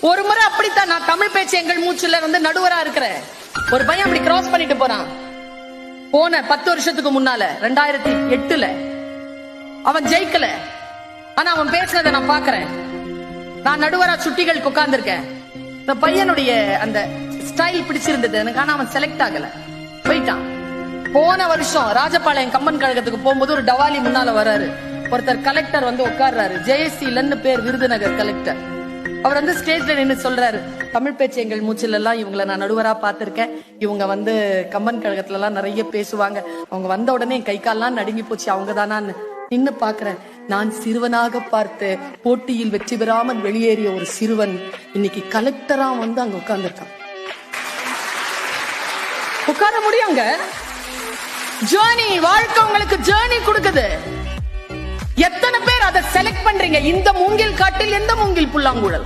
ஒரு முறை அப்படித்தான் நான் தமிழ் பேச்சு எங்கள் மூச்சுல நடுவரா இருக்கிறேன். ஒரு பையன் அப்படி கிராஸ் பண்ணிட்டு போறான். போன 10 வருஷத்துக்கு முன்னால 2008ல அவன் ஜெயிக்கல. ஆனா அவன் பேசுனதை நான் பாக்குறேன். நான் நடுவரா சுட்டிகள் உட்கார்ந்து இருக்கேன். இந்த பையனுடைய அந்த ஸ்டைல் பிடிச்சிருந்தது எனக்கு. ஆனா அவன் செலக்ட் ஆகல, போயிட்டான். போன வருஷம் ராஜபாளையம் கம்பன் கழகத்துக்கு போகும்போது ஒரு டவாலி முன்னால வராரு. ஒருத்தர் கலெக்டர் உட்கார்றாரு. ஜெயசீலன்னு பேர், விருதுநகர் கலெக்டர். அவர் ஸ்டேஜ்ல நின்று சொல்றாரு, தமிழ் பேச்சு எங்கள் மூச்சில எல்லாம் இவங்களை நான் நடுவரா பார்த்திருக்கேன். இவங்க கம்பன் கழகத்துல எல்லாம் நிறைய பேசுவாங்க. அவங்க வந்த உடனே கை கால்லாம் நடுங்கி போச்சு. அவங்க தானா நின்னு பாக்குறேன். நான் சிறுவனாக பார்த்து போட்டியில் வெற்றி பெறாமல் வெளியேறிய ஒரு சிறுவன் இன்னைக்கு கலெக்டரா அங்க உட்கார்ந்துருக்கான். உட்கார முடியுங்க. ஜேர்னி, வாழ்க்கை உங்களுக்கு ஜேர்னி கொடுக்குது. எத்தனை பேர் அதை செலக்ட் பண்றீங்க? இந்த மூங்கில் காட்டில் எந்த மூங்கில் புல்லாங்குழல்?